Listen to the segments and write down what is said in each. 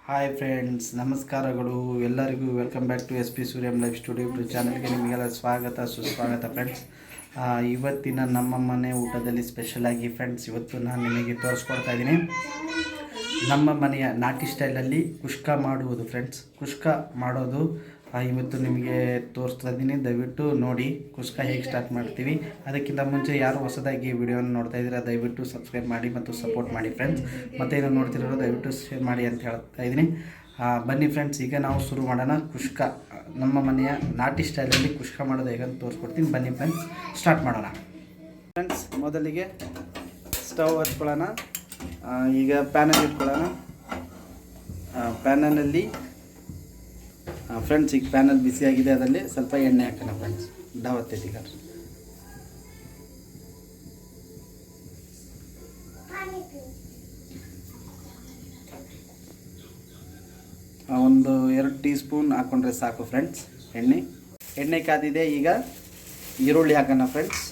Hi friends, ನಮಸ್ಕಾರಗಳು ಎಲ್ಲರಿಗೂ. Welcome back to SP Suryam life studio YouTube ಚಾನಲ್ಗೆ ನಿಮಗೆಲ್ಲ ಸ್ವಾಗತ ಸುಸ್ವಾಗತ ಫ್ರೆಂಡ್ಸ್. ಇವತ್ತಿನ ನಮ್ಮ ಮನೆ ಊಟದಲ್ಲಿ ಸ್ಪೆಷಲಾಗಿ ಫ್ರೆಂಡ್ಸ್, ಇವತ್ತು ನಾನು ನಿಮಗೆ ತೋರಿಸ್ಕೊಡ್ತಾ ಇದ್ದೀನಿ ನಮ್ಮ ಮನೆಯ ನಾಟಿ ಸ್ಟೈಲಲ್ಲಿ ಕುಷ್ಕ ಮಾಡುವುದು ಫ್ರೆಂಡ್ಸ್. ಕುಷ್ಕ ಮಾಡೋದು ಇವತ್ತು ನಿಮಗೆ ತೋರಿಸ್ತಾ ಇದ್ದೀನಿ. ದಯವಿಟ್ಟು ನೋಡಿ ಕುಷ್ಕ ಹೇಗೆ ಸ್ಟಾರ್ಟ್ ಮಾಡ್ತೀವಿ. ಅದಕ್ಕಿಂತ ಮುಂಚೆ ಯಾರು ಹೊಸದಾಗಿ ವಿಡಿಯೋನ ನೋಡ್ತಾ ಇದ್ದೀರಾ ದಯವಿಟ್ಟು ಸಬ್ಸ್ಕ್ರೈಬ್ ಮಾಡಿ ಮತ್ತು ಸಪೋರ್ಟ್ ಮಾಡಿ ಫ್ರೆಂಡ್ಸ್. ಮತ್ತು ಏನೋ ನೋಡ್ತಿರೋರು ದಯವಿಟ್ಟು ಶೇರ್ ಮಾಡಿ ಅಂತ ಹೇಳ್ತಾ ಇದ್ದೀನಿ. ಬನ್ನಿ ಫ್ರೆಂಡ್ಸ್, ಈಗ ನಾವು ಶುರು ಮಾಡೋಣ. ಕುಷ್ಕ ನಮ್ಮ ಮನೆಯ ನಾಟಿ ಸ್ಟೈಲಲ್ಲಿ ಕುಷ್ಕ ಮಾಡೋದು ಹೇಗಂತ ತೋರಿಸ್ಕೊಡ್ತೀನಿ. ಬನ್ನಿ ಫ್ರೆಂಡ್ಸ್, ಸ್ಟಾರ್ಟ್ ಮಾಡೋಣ. ಫ್ರೆಂಡ್ಸ್, ಮೊದಲಿಗೆ ಸ್ಟವ್ ಹಚ್ಕೊಳ್ಳೋಣ. ಈಗ ಪ್ಯಾನಲ್ಲಿ ಇಟ್ಕೊಳ್ಳೋಣ. ಪ್ಯಾನಲ್ಲಿ ಫ್ರೆಂಡ್ಸ್, ಈಗ ಪ್ಯಾನಲ್ಲಿ ಬಿಸಿಯಾಗಿದೆ, ಅದರಲ್ಲಿ ಸ್ವಲ್ಪ ಎಣ್ಣೆ ಹಾಕೋಣ ಫ್ರೆಂಡ್ಸ್. ಡಾವತ್ತೈತಿ ಈಗ ಒಂದು 2 ಟೀ ಸ್ಪೂನ್ ಹಾಕ್ಕೊಂಡ್ರೆ ಸಾಕು ಫ್ರೆಂಡ್ಸ್. ಎಣ್ಣೆ ಕಾದಿದೆ. ಈಗ ಈರುಳ್ಳಿ ಹಾಕೋಣ ಫ್ರೆಂಡ್ಸ್.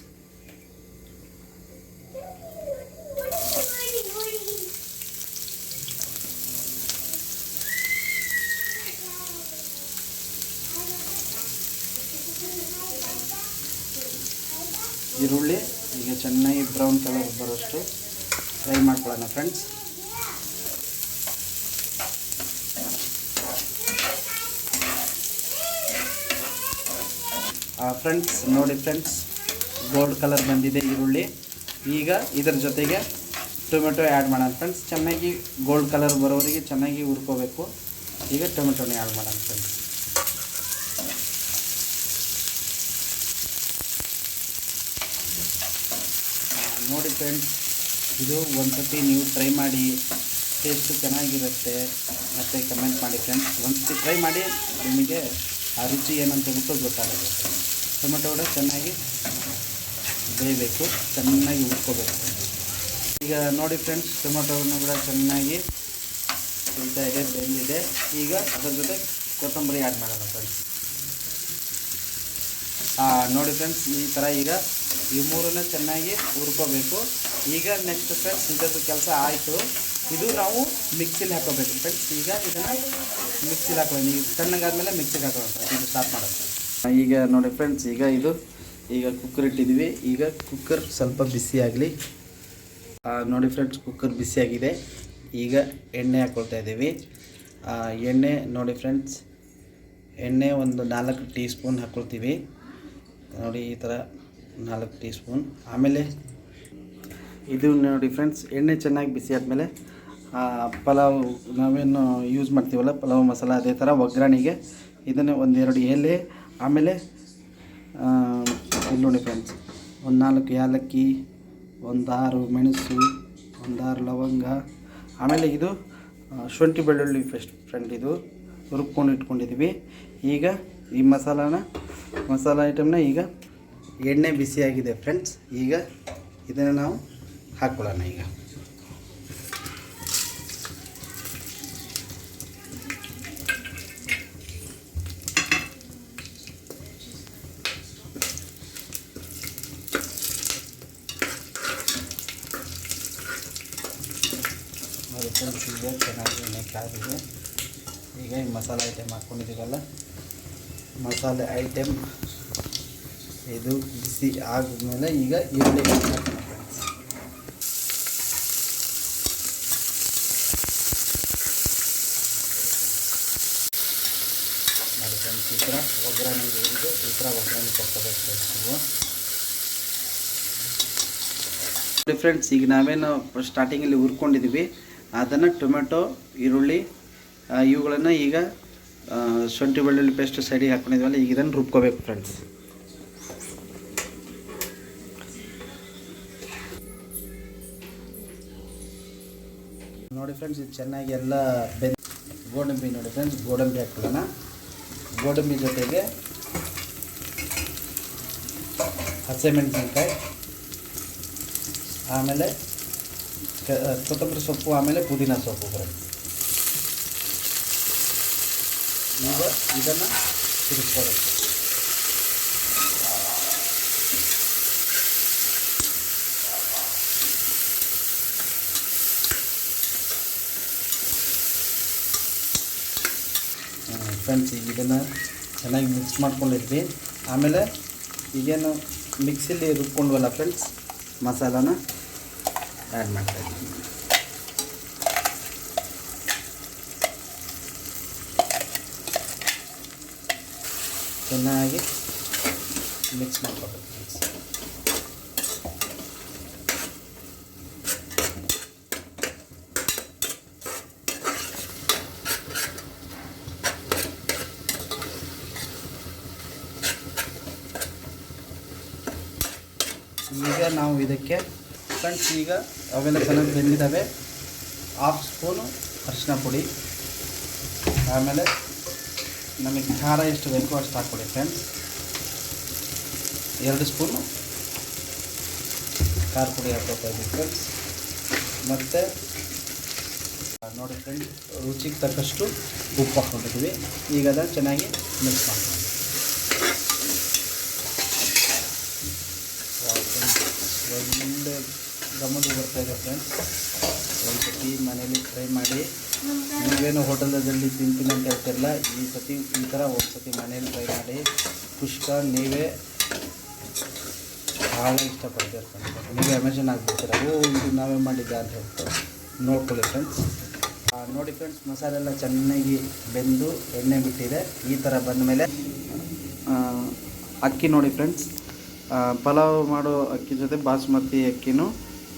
ಈರುಳ್ಳಿ ಈಗ ಚೆನ್ನಾಗಿ ಬ್ರೌನ್ ಕಲರ್ ಬರೋಷ್ಟು ಫ್ರೈ ಮಾಡ್ಕೊಳ್ಳೋಣ ಫ್ರೆಂಡ್ಸ್. ಫ್ರೆಂಡ್ಸ್ ನೋಡಿ ಫ್ರೆಂಡ್ಸ್, ಗೋಲ್ಡ್ ಕಲರ್ ಬಂದಿದೆ ಈರುಳ್ಳಿ. ಈಗ ಇದರ ಜೊತೆಗೆ ಟೊಮೆಟೊ ಆ್ಯಡ್ ಮಾಡೋಣ ಫ್ರೆಂಡ್ಸ್. ಚೆನ್ನಾಗಿ ಗೋಲ್ಡ್ ಕಲರ್ ಬರೋವರೆಗೆ ಚೆನ್ನಾಗಿ ಹುರ್ಕೋಬೇಕು. ಈಗ ಟೊಮೆಟೊನೇ ಆ್ಯಡ್ ಮಾಡೋಣ ಫ್ರೆಂಡ್ಸ್. ನೋಡಿ ಫ್ರೆಂಡ್ಸ್, ಇದು ಒಂದು ಸತಿ ನೀವು ಟ್ರೈ ಮಾಡಿ, ಟೇಸ್ಟು ಚೆನ್ನಾಗಿರುತ್ತೆ. ಮತ್ತು ಕಮೆಂಟ್ ಮಾಡಿ ಫ್ರೆಂಡ್ಸ್. ಒಂದು ಸತಿ ಟ್ರೈ ಮಾಡಿ, ನಿಮಗೆ ಆ ರುಚಿ ಏನಂತ ಗೊತ್ತಾಗುತ್ತೆ. ಟೊಮೆಟೊ ಕೂಡ ಚೆನ್ನಾಗಿ ಬೇಯಬೇಕು, ಚೆನ್ನಾಗಿ ಹುರ್ಕೋಬೇಕು. ಈಗ ನೋಡಿ ಫ್ರೆಂಡ್ಸ್, ಟೊಮೆಟೊವನ್ನು ಕೂಡ ಚೆನ್ನಾಗಿ ಬೇಯ್ತಾ ಇದೆ, ಬೆಂದಿದೆ. ಈಗ ಅದರ ಜೊತೆ ಕೊತ್ತಂಬರಿ ಆ್ಯಡ್ ಮಾಡೋಣ ಫ್ರೆಂಡ್ಸ್. ನೋಡಿ ಫ್ರೆಂಡ್ಸ್, ಈ ಥರ ಈಗ ಈ ಮೂರನ್ನು ಚೆನ್ನಾಗಿ ಹುರ್ಕೋಬೇಕು. ಈಗ ನೆಕ್ಸ್ಟ್ ಫ್ರೆಂಡ್ಸ್, ಇದರದ್ದು ಕೆಲಸ ಆಯಿತು. ಇದು ನಾವು ಮಿಕ್ಸಿಲಿ ಹಾಕೋಬೇಕು ಫ್ರೆಂಡ್ಸ್. ಈಗ ಇದನ್ನು ಮಿಕ್ಸಿಲಿ ಹಾಕೊಳ್ಳೋಣ. ಈಗ ತಣ್ಣಗಾದ್ಮೇಲೆ ಮಿಕ್ಸಿಗೆ ಹಾಕೋಣ. ಇದು ಸ್ಟಾರ್ಟ್ ಮಾಡೋಣ. ಈಗ ನೋಡಿ ಫ್ರೆಂಡ್ಸ್, ಈಗ ಕುಕ್ಕರ್ ಇಟ್ಟಿದ್ದೀವಿ. ಈಗ ಕುಕ್ಕರ್ ಸ್ವಲ್ಪ ಬಿಸಿ ಆಗಲಿ. ನೋಡಿ ಫ್ರೆಂಡ್ಸ್, ಕುಕ್ಕರ್ ಬಿಸಿಯಾಗಿದೆ. ಈಗ ಎಣ್ಣೆ ಹಾಕ್ಕೊಳ್ತಾ ಇದ್ದೀವಿ. ಎಣ್ಣೆ ನೋಡಿ ಫ್ರೆಂಡ್ಸ್, ಎಣ್ಣೆ ಒಂದು 4 ಟೀ ಸ್ಪೂನ್ ಹಾಕ್ಕೊಳ್ತೀವಿ. ನೋಡಿ ಈ ಥರ 4 ಟೀ ಸ್ಪೂನ್. ಆಮೇಲೆ ಇದು ನೋಡಿ ಫ್ರೆಂಡ್ಸ್, ಎಣ್ಣೆ ಚೆನ್ನಾಗಿ ಬಿಸಿ ಆದಮೇಲೆ ಪಲಾವ್ ನಾವೇನು ಯೂಸ್ ಮಾಡ್ತೀವಲ್ಲ ಪಲಾವ್ ಮಸಾಲ, ಅದೇ ಥರ ಒಗ್ಗರಣೆಗೆ ಇದನ್ನು 1-2 ಎಲೆ, ಆಮೇಲೆ ಇಲ್ಲಿ ನೋಡಿ ಫ್ರೆಂಡ್ಸ್, ಒಂದು 4 ಏಲಕ್ಕಿ, ಒಂದು 6 ಮೆಣಸು, ಒಂದು 6 ಲವಂಗ, ಆಮೇಲೆ ಇದು ಶುಂಠಿ ಬೆಳ್ಳುಳ್ಳಿ ಪೇಸ್ಟ್ ಫ್ರೆಂಡ್. ಇದು ರುಬ್ಕೊಂಡು ಇಟ್ಕೊಂಡಿದ್ದೀವಿ. ಈಗ ಈ ಮಸಾಲ ಐಟಮ್ನ ಈಗ ಎಣ್ಣೆ ಬಿಸಿಯಾಗಿದೆ ಫ್ರೆಂಡ್ಸ್. ಈಗ ಇದನ್ನು ನಾವು ಹಾಕ್ಕೊಳ್ಳೋಣ. ಈಗ ಫ್ರೆಂಡ್ಸ್, ಈಗ ಚೆನ್ನಾಗಿ ಎಣ್ಣೆ ಕಾದಿದೆ. ಈಗ ಈ ಮಸಾಲೆ ಐಟಮ್ ಹಾಕ್ಕೊಂಡಿದ್ದೀವಲ್ಲ, ಮಸಾಲೆ ಐಟಮ್ ಇದು ಬಿಸಿ ಆದಮೇಲೆ ಈಗ ಈರುಳ್ಳಿ ಹಾಕೋಣ ಫ್ರೆಂಡ್ಸ್. ನೋಡಿ ಫ್ರೆಂಡ್ಸ್, ಈ ಥರ ಒಗ್ಗರಣೆ ಈ ಥರ ಒಗ್ಗರಣೆ ಕೊಡ್ಕೋಬೇಕು ಫ್ರೆಂಡ್ಸ್ ನೀವು. ನೋಡಿ ಫ್ರೆಂಡ್ಸ್, ಈಗ ನಾವೇನು ಸ್ಟಾರ್ಟಿಂಗಲ್ಲಿ ಹುರ್ಕೊಂಡಿದ್ದೀವಿ ಅದನ್ನು ಟೊಮೆಟೊ, ಈರುಳ್ಳಿ ಇವುಗಳನ್ನು ಈಗ ಶುಂಠಿ ಬೆಳ್ಳುಳ್ಳಿ ಪೇಸ್ಟ್ ಸೈಡಿಗೆ ಹಾಕ್ಕೊಂಡಿದ್ದೀವಲ್ಲ, ಈಗ ಇದನ್ನು ರುಬ್ಕೋಬೇಕು ಫ್ರೆಂಡ್ಸ್. ನೋಡಿ ಫ್ರೆಂಡ್ಸ್, ಇದು ಚೆನ್ನಾಗಿ ಎಲ್ಲ ಗೋಡಂಬಿ ನೋಡಿ ಫ್ರೆಂಡ್ಸ್, ಗೋಡಂಬಿ ಹಾಕ್ಕೊಳ್ಳೋಣ. ಗೋಡಂಬಿ ಜೊತೆಗೆ ಹಸಿಮೆಣಸಿನ್ಕಾಯಿ, ಆಮೇಲೆ ಕೊತ್ತಂಬರಿ ಸೊಪ್ಪು, ಆಮೇಲೆ ಪುದೀನ ಸೊಪ್ಪು ಫ್ರೆಂಡ್ಸ್. ಈಗ ಇದನ್ನು ತಿರುಗಿಸ್ಕೋಬೇಕು. ಫ್ರೆಂಡ್ಸ್. ಈಗ ಇದನ್ನು ಚೆನ್ನಾಗಿ ಮಿಕ್ಸ್ ಮಾಡ್ಕೊಂಡಿದ್ವಿ. ಆಮೇಲೆ ಈಗೇನು ಮಿಕ್ಸಿಲಿ ರುಬ್ಕೊಂಡ್ವಲ್ಲ ಫ್ರೆಂಡ್ಸ್, ಮಸಾಲಾನ ಆ್ಯಡ್ ಮಾಡ್ತಾಯಿದ್ವಿ. ಚೆನ್ನಾಗಿ ಮಿಕ್ಸ್ ಮಾಡ್ಕೊಬೇಕು ಫ್ರೆಂಡ್ಸ್. ಈಗ ನಾವು ಇದಕ್ಕೆ ಫ್ರೆಂಡ್ಸ್, ಈಗ ಅವೆಲ್ಲ ಚೆನ್ನಾಗಿ ಬೆಂದಿದ್ದಾವೆ. 1/2 ಸ್ಪೂನು ಅರಿಶಿನ ಪುಡಿ, ಆಮೇಲೆ ನಮಗೆ ಖಾರ ಎಷ್ಟು ಬೇಕೋ ಅಷ್ಟು ಹಾಕ್ಕೊಡಿ ಫ್ರೆಂಡ್ಸ್. 2 ಸ್ಪೂನು ಖಾರ ಪುಡಿ ಹಾಕ್ಕೊತಾ ಇದ್ದೀವಿ ಫ್ರೆಂಡ್ಸ್. ಮತ್ತು ನೋಡಿ ಫ್ರೆಂಡ್ಸ್, ರುಚಿಗೆ ತಕ್ಕಷ್ಟು ಉಪ್ಪು ಹಾಕ್ಕೊಂಡಿದ್ದೀವಿ. ಈಗ ಅದನ್ನು ಚೆನ್ನಾಗಿ ಮಿಕ್ಸ್ ಮಾಡ್ತೀವಿ. ಒಳ್ಳೆ ಗಮನ ಬರ್ತಾಯಿದೆ ಫ್ರೆಂಡ್ಸ್. ಒಂದು ಸತಿ ಮನೇಲಿ ಟ್ರೈ ಮಾಡಿ. ನೀವೇನು ಹೋಟೆಲಲ್ಲಿ ತಿಂತೀನಿ ಅಂತ ಹೇಳ್ತಿರಲ್ಲ, ಈ ಸತಿ ಈ ಥರ ಒಂದು ಸತಿ ಮನೇಲಿ ಟ್ರೈ ಮಾಡಿ. ಕುಷ್ಕ ನೀವೇ ಭಾಳ ಇಷ್ಟಪಡ್ತೀರ ಫ್ರೆಂಡ್ಸ್. ನೀವೇ ಅಮೆಝನ್ ಆಗಿಬಿಡ್ತೀರ, ಇದು ನಾವೇ ಮಾಡಿದ್ದೆ ಅಂತ ಹೇಳ್ತಾರೆ. ನೋಡ್ಕೊಳ್ಳಿ ಫ್ರೆಂಡ್ಸ್. ನೋಡಿ ಫ್ರೆಂಡ್ಸ್, ಮಸಾಲೆ ಎಲ್ಲ ಚೆನ್ನಾಗಿ ಬೆಂದು ಎಣ್ಣೆ ಬಿಟ್ಟಿದೆ. ಈ ಥರ ಬಂದ ಮೇಲೆ ಅಕ್ಕಿ ನೋಡಿ ಫ್ರೆಂಡ್ಸ್, ಪಲಾವ್ ಮಾಡೋ ಅಕ್ಕಿ ಜೊತೆ ಬಾಸುಮತಿ ಅಕ್ಕಿನೂ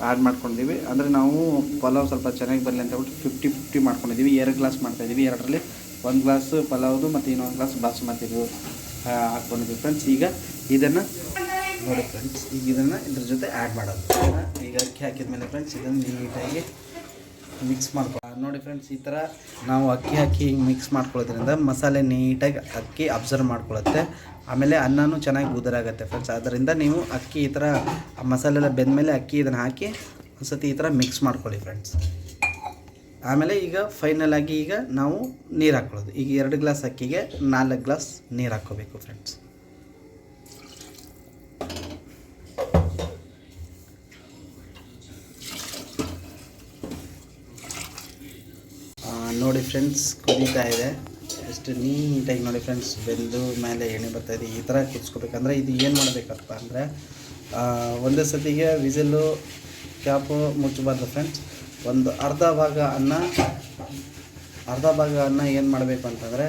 ಆ್ಯಡ್ ಮಾಡ್ಕೊಂಡಿದ್ದೀವಿ. ಅಂದರೆ ನಾವು ಪಲಾವ್ ಸ್ವಲ್ಪ ಚೆನ್ನಾಗಿ ಬರಲಿ ಅಂತ ಹೇಳ್ಬಿಟ್ಟು 50-50 ಮಾಡ್ಕೊಂಡಿದ್ದೀವಿ. 2 ಗ್ಲಾಸ್ ಮಾಡ್ತಾಯಿದ್ದೀವಿ. 2ರಲ್ಲಿ 1 ಗ್ಲಾಸ್ ಪಲಾವ್ದು ಮತ್ತು ಇನ್ನೊಂದು ಗ್ಲಾಸ್ ಬಾಸುಮತಿದು ಹಾಕ್ಕೊಂಡಿದ್ದೀವಿ ಫ್ರೆಂಡ್ಸ್. ಈಗ ಇದನ್ನು ನೋಡಿ ಫ್ರೆಂಡ್ಸ್, ಈಗ ಇದನ್ನು ಇದ್ರ ಜೊತೆ ಆ್ಯಡ್ ಮಾಡೋದು. ಈಗ ಅಕ್ಕಿ ಹಾಕಿದ ಮೇಲೆ ಫ್ರೆಂಡ್ಸ್, ಇದನ್ನು ನೀಟಾಗಿ ಮಿಕ್ಸ್ ಮಾಡ್ಕೊ. ನೋಡಿ ಫ್ರೆಂಡ್ಸ್, ಈ ಥರ ನಾವು ಅಕ್ಕಿ ಹಾಕಿ ಹಿಂಗೆ ಮಿಕ್ಸ್ ಮಾಡ್ಕೊಳ್ಳೋದ್ರಿಂದ ಮಸಾಲೆ ನೀಟಾಗಿ ಅಕ್ಕಿ ಅಬ್ಸರ್ವ್ ಮಾಡ್ಕೊಳ್ಳುತ್ತೆ. ಆಮೇಲೆ ಅನ್ನನೂ ಚೆನ್ನಾಗಿ ಉದುರಾಗುತ್ತೆ ಫ್ರೆಂಡ್ಸ್. ಆದ್ದರಿಂದ ನೀವು ಅಕ್ಕಿ ಈ ಥರ ಮಸಾಲೆ ಎಲ್ಲ ಬೆಂದಮೇಲೆ ಅಕ್ಕಿ ಇದನ್ನು ಹಾಕಿ ಒಂದು ಸತಿ ಈ ಥರ ಮಿಕ್ಸ್ ಮಾಡ್ಕೊಳ್ಳಿ ಫ್ರೆಂಡ್ಸ್. ಆಮೇಲೆ ಈಗ ಫೈನಲ್ ಆಗಿ ಈಗ ನಾವು ನೀರು ಹಾಕ್ಕೊಳ್ಳೋದು. ಈಗ 2 ಗ್ಲಾಸ್ ಅಕ್ಕಿಗೆ 4 ಗ್ಲಾಸ್ ನೀರು ಹಾಕ್ಕೋಬೇಕು ಫ್ರೆಂಡ್ಸ್. ನೋಡಿ ಫ್ರೆಂಡ್ಸ್, ಕುದೀತಾ ಇದೆ. ಎಷ್ಟು ನೀಟಾಗಿ ನೋಡಿ ಫ್ರೆಂಡ್ಸ್, ಬೆಂದು ಮೇಲೆ ಎಣ್ಣೆ ಬರ್ತಾಯಿದೆ. ಈ ಥರ ಕುದಿಸ್ಕೋಬೇಕಂದ್ರೆ ಇದು ಏನು ಮಾಡಬೇಕಪ್ಪ ಅಂದರೆ, ಒಂದೇ ಸತಿಗೆ ವಿಸಿಲು ಕ್ಯಾಪು ಮುಚ್ಚಬಾರ್ದು ಫ್ರೆಂಡ್ಸ್. ಒಂದು ಅರ್ಧ ಭಾಗ ಅನ್ನ ಏನು ಮಾಡಬೇಕು ಅಂತಂದರೆ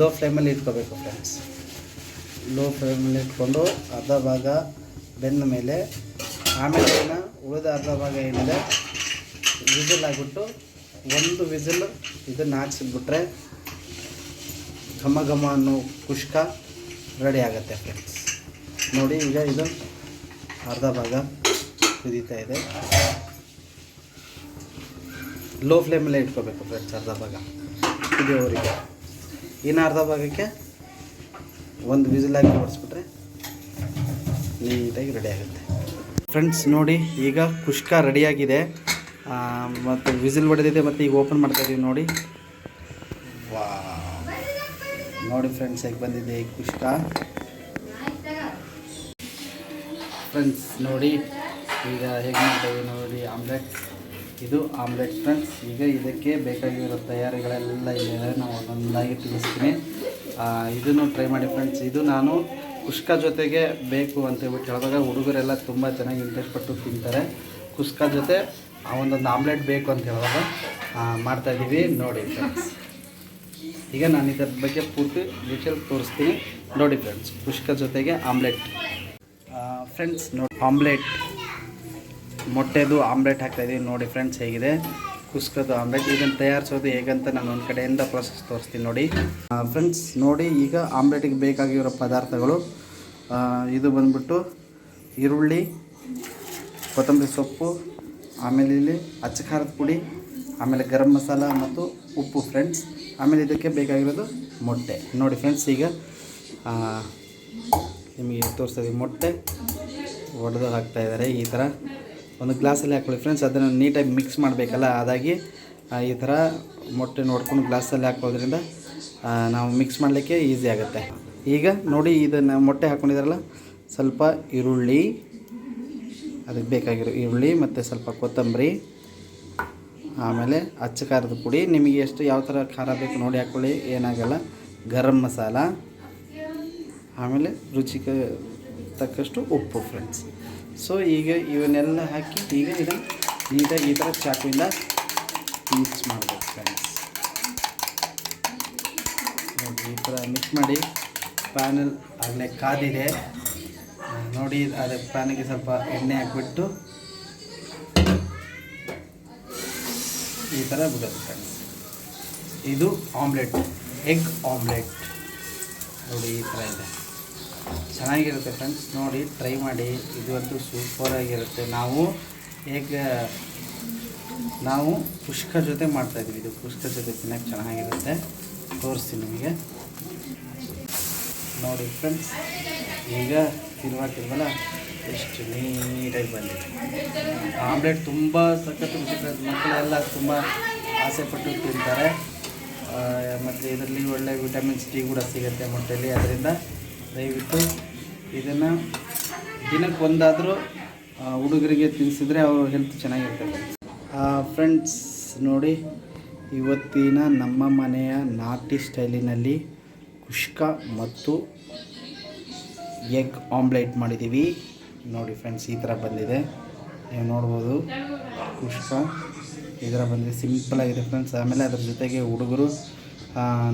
ಲೋ ಫ್ಲೇಮಲ್ಲಿ ಇಟ್ಕೋಬೇಕು ಫ್ರೆಂಡ್ಸ್. ಲೋ ಫ್ಲೇಮಲ್ಲಿ ಇಟ್ಕೊಂಡು ಅರ್ಧ ಭಾಗ ಬೆಂದ ಮೇಲೆ ಆಮೇಲೆ ಉಳಿದ ಅರ್ಧ ಭಾಗ ಏನಿದೆ ವಿಸಿಲ್ ಆಗಿಬಿಟ್ಟು 1 ವಿಸಿಲ್ ಇದನ್ನು ಹಾಕ್ಸಿಬಿಟ್ರೆ ಘಮ ಘಮ ಅನ್ನೋ ಕುಷ್ಕ ರೆಡಿ ಆಗುತ್ತೆ ಫ್ರೆಂಡ್ಸ್. ನೋಡಿ, ಈಗ ಇದು ಅರ್ಧ ಭಾಗ ಕುದೀತಾ ಇದೆ. ಲೋ ಫ್ಲೇಮಲ್ಲೇ ಇಟ್ಕೋಬೇಕು ಫ್ರೆಂಡ್ಸ್ ಅರ್ಧ ಭಾಗ ಕುದಿಯೋವರಿಗೆ. ಇನ್ನು ಅರ್ಧ ಭಾಗಕ್ಕೆ 1 ವಿಸಿಲ್ ಹಾಕಿ ಹೊಡಿಸ್ಬಿಟ್ರೆ ನೀಟಾಗಿ ರೆಡಿ ಆಗುತ್ತೆ ಫ್ರೆಂಡ್ಸ್. ನೋಡಿ, ಈಗ ಕುಷ್ಕ ರೆಡಿಯಾಗಿದೆ ಮತ್ತು ವಿಸಿಲ್ ಹೊಡೆದಿದೆ. ಮತ್ತು ಈಗ ಓಪನ್ ಮಾಡ್ತಾಯಿದ್ದೀವಿ ನೋಡಿ. ವಾ, ನೋಡಿ ಫ್ರೆಂಡ್ಸ್, ಹೇಗೆ ಬಂದಿದೆ ಈ ಕುಷ್ಕ ಫ್ರೆಂಡ್ಸ್. ನೋಡಿ ಈಗ ಹೇಗೆ ಮಾಡ್ತಾಯಿದ್ದೀವಿ ನೋಡಿ. ಇದು ಆಮ್ಲೆಟ್ ಫ್ರೆಂಡ್ಸ್. ಈಗ ಇದಕ್ಕೆ ಬೇಕಾಗಿರೋ ತಯಾರಿಗಳೆಲ್ಲ ಇದೆ, ನಾವು ಒಂದೊಂದಾಗಿ ತಿಳಿಸ್ತೀನಿ. ಇದನ್ನು ಟ್ರೈ ಮಾಡಿ ಫ್ರೆಂಡ್ಸ್. ಇದು ನಾನು ಕುಷ್ಕ ಜೊತೆಗೆ ಬೇಕು ಅಂತ ಹೇಳ್ಬಿಟ್ಟು ಹೇಳಿದಾಗ ಹುಡುಗರೆಲ್ಲ ತುಂಬ ಚೆನ್ನಾಗಿ ಇಂಟ್ರೆಸ್ಟ್ ಪಟ್ಟು ತಿಂತಾರೆ. ಕುಷ್ಕ ಜೊತೆ ಒಂದೊಂದು ಆಮ್ಲೆಟ್ ಬೇಕು ಅಂತ ಹೇಳಿದಾಗ ಮಾಡ್ತಾಯಿದ್ದೀವಿ ನೋಡಿ ಫ್ರೆಂಡ್ಸ್. ಈಗ ನಾನು ಇದರ ಬಗ್ಗೆ ಪೂರ್ತಿ ಡೀಟೇಲ್ ತೋರಿಸ್ತೀನಿ ನೋಡಿ ಫ್ರೆಂಡ್ಸ್. ಕುಷ್ಕ ಜೊತೆಗೆ ಆಮ್ಲೆಟ್ ಫ್ರೆಂಡ್ಸ್. ನೋಡಿ, ಆಮ್ಲೆಟ್ ಮೊಟ್ಟೆದು ಆಮ್ಲೆಟ್ ಹಾಕ್ತಾಯಿದ್ದೀವಿ ನೋಡಿ ಫ್ರೆಂಡ್ಸ್. ಹೇಗಿದೆ ಕುಷ್ಕದ ಆಮ್ಲೆಟ್. ಇದನ್ನು ತಯಾರಿಸೋದು ಹೇಗಂತ ನಾನು ಒಂದು ಕಡೆಯಿಂದ ಪ್ರೊಸೆಸ್ ತೋರಿಸ್ತೀನಿ ನೋಡಿ ಫ್ರೆಂಡ್ಸ್. ನೋಡಿ, ಈಗ ಆಮ್ಲೆಟಿಗೆ ಬೇಕಾಗಿರೋ ಪದಾರ್ಥಗಳು ಇದು ಬಂದ್ಬಿಟ್ಟು ಈರುಳ್ಳಿ, ಕೊತ್ತಂಬರಿ ಸೊಪ್ಪು, ಆಮೇಲೆ ಇಲ್ಲಿ ಅಚ್ಚ ಖಾರದ ಪುಡಿ, ಆಮೇಲೆ ಗರಂ ಮಸಾಲ ಮತ್ತು ಉಪ್ಪು ಫ್ರೆಂಡ್ಸ್. ಆಮೇಲೆ ಇದಕ್ಕೆ ಬೇಕಾಗಿರೋದು ಮೊಟ್ಟೆ ನೋಡಿ ಫ್ರೆಂಡ್ಸ್. ಈಗ ನಿಮಗೆ ತೋರಿಸ್ತೀವಿ. ಮೊಟ್ಟೆ ಒಡೆದು ಹಾಕ್ತಾಯಿದ್ದಾರೆ. ಈ ಥರ ಒಂದು ಗ್ಲಾಸಲ್ಲಿ ಹಾಕ್ಕೊಳ್ಳಿ ಫ್ರೆಂಡ್ಸ್. ಅದನ್ನು ನೀಟಾಗಿ ಮಿಕ್ಸ್ ಮಾಡಬೇಕಲ್ಲ, ಅದಾಗಿ ಈ ಥರ ಮೊಟ್ಟೆ ನೋಡ್ಕೊಂಡು ಗ್ಲಾಸಲ್ಲಿ ಹಾಕೋದ್ರಿಂದ ನಾವು ಮಿಕ್ಸ್ ಮಾಡಲಿಕ್ಕೆ ಈಸಿ ಆಗುತ್ತೆ. ಈಗ ನೋಡಿ, ಇದನ್ನು ಮೊಟ್ಟೆ ಹಾಕ್ಕೊಂಡಿದ್ದಾರಲ್ಲ, ಸ್ವಲ್ಪ ಈರುಳ್ಳಿ, ಅದಕ್ಕೆ ಬೇಕಾಗಿರೋ ಈರುಳ್ಳಿ ಮತ್ತು ಸ್ವಲ್ಪ ಕೊತ್ತಂಬರಿ, ಆಮೇಲೆ ಅಚ್ಚ ಖಾರದ ಪುಡಿ. ನಿಮಗೆ ಎಷ್ಟು ಯಾವ ಥರ ಖಾರ ಬೇಕು ನೋಡಿ ಹಾಕ್ಕೊಳ್ಳಿ, ಏನಾಗಲ್ಲ. ಗರಂ ಮಸಾಲ, ಆಮೇಲೆ ರುಚಿಗೆ ತಕ್ಕಷ್ಟು ಉಪ್ಪು ಫ್ರೆಂಡ್ಸ್. ಸೊ ಈಗ ಇವನ್ನೆಲ್ಲ ಹಾಕಿ ಈಗ ಇದನ್ನು ನೀಟಾಗಿ ಈ ಥರ ಚಾಕುವಿಂದ ಮಿಕ್ಸ್ ಮಾಡಬೇಕು ಫ್ರೆಂಡ್ಸ್. ನೋಡಿ ಈ ಥರ ಮಿಕ್ಸ್ ಮಾಡಿ ಪ್ಯಾನಲ್ಲಿ ಆಗಲೇ ಕಾದಿದೆ ನೋಡಿ. ಅದಕ್ಕೆ ಪ್ಯಾನಿಗೆ ಸ್ವಲ್ಪ ಎಣ್ಣೆ ಹಾಕ್ಬಿಟ್ಟು ಈ ಥರ ಬಿಡೋದು ಫ್ರೆಂಡ್ಸ್. ಇದು ಆಮ್ಲೆಟ್, ಎಗ್ ಆಮ್ಲೆಟ್ ನೋಡಿ ಈ ಥರ ಇದೆ. ಚೆನ್ನಾಗಿರುತ್ತೆ ಫ್ರೆಂಡ್ಸ್, ನೋಡಿ ಟ್ರೈ ಮಾಡಿ. ಇದಂತೂ ಸೂಪರಾಗಿರುತ್ತೆ. ನಾವು ಕುಷ್ಕ ಜೊತೆ ಮಾಡ್ತಾಯಿದ್ವಿ. ಇದು ಕುಷ್ಕ ಜೊತೆ ತಿನ್ನೋಕ್ಕೆ ಚೆನ್ನಾಗಿರುತ್ತೆ. ತೋರಿಸ್ತೀನಿ ನಿಮಗೆ ನೋಡಿ ಫ್ರೆಂಡ್ಸ್. ಈಗ ತಿರುವಾಕಿಲ್ವಲ್ಲ ಎಷ್ಟು ನೀಟಾಗಿ ಬಂದಿದೆ. ಆಮ್ಲೆಟ್ ತುಂಬ ಸಖತ್ತು ರುಚಿ. ಮಕ್ಕಳೆಲ್ಲ ತುಂಬ ಆಸೆಪಟ್ಟು ತಿಂತಾರೆ. ಮತ್ತು ಇದರಲ್ಲಿ ಒಳ್ಳೆ ವಿಟಮಿನ್ಸ್ ಡಿ ಕೂಡ ಸಿಗುತ್ತೆ ಮೊಟ್ಟೆಯಲ್ಲಿ. ಅದರಿಂದ ದಯವಿಟ್ಟು ಇದನ್ನು ದಿನಕ್ಕೆ ಒಂದಾದರೂ ಹುಡುಗರಿಗೆ ತಿನ್ನಿಸಿದ್ರೆ ಅವ್ರ ಹೆಲ್ತ್ ಚೆನ್ನಾಗಿರ್ತದೆ ಫ್ರೆಂಡ್ಸ್. ನೋಡಿ ಇವತ್ತಿನ ನಮ್ಮ ಮನೆಯ ನಾಟಿ ಸ್ಟೈಲಿನಲ್ಲಿ ಕುಷ್ಕ ಮತ್ತು ಎಗ್ ಆಮ್ಲೆಟ್ ಮಾಡಿದ್ದೀವಿ ನೋಡಿ ಫ್ರೆಂಡ್ಸ್. ಈ ಥರ ಬಂದಿದೆ, ನೀವು ನೋಡ್ಬೋದು. ಕುಷ್ಕ ಈ ಥರ ಬಂದಿದೆ, ಸಿಂಪಲಾಗಿದೆ ಫ್ರೆಂಡ್ಸ್. ಆಮೇಲೆ ಅದ್ರ ಜೊತೆಗೆ ಹುಡುಗರು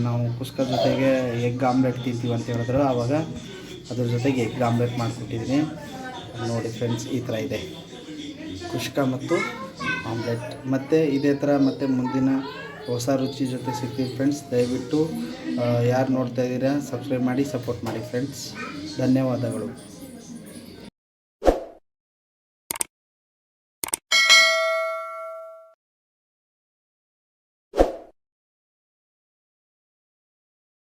ನಾವು ಕುಷ್ಕ ಜೊತೆಗೆ ಎಗ್ ಆಮ್ಲೆಟ್ ತಿಂತೀವಿ ಅಂತ ಹೇಳಿದ್ರು. ಆವಾಗ ಅದ್ರ ಜೊತೆಗೆ ಎಗ್ ಆಮ್ಲೆಟ್ ಮಾಡಿಕೊಟ್ಟಿದ್ದೀನಿ ನೋಡಿ ಫ್ರೆಂಡ್ಸ್. ಈ ಥರ ಇದೆ ಕುಷ್ಕ ಮತ್ತು ಆಮ್ಲೆಟ್. ಮತ್ತು ಇದೇ ಥರ ಮತ್ತು ಮುಂದಿನ ಹೊಸ ರುಚಿ ಜೊತೆ ಸಿಗ್ತೀವಿ ಫ್ರೆಂಡ್ಸ್. ದಯವಿಟ್ಟು ಯಾರು ನೋಡ್ತಾ ಇದ್ದೀರಾ ಸಬ್ಸ್ಕ್ರೈಬ್ ಮಾಡಿ, ಸಪೋರ್ಟ್ ಮಾಡಿ ಫ್ರೆಂಡ್ಸ್. ಧನ್ಯವಾದಗಳು.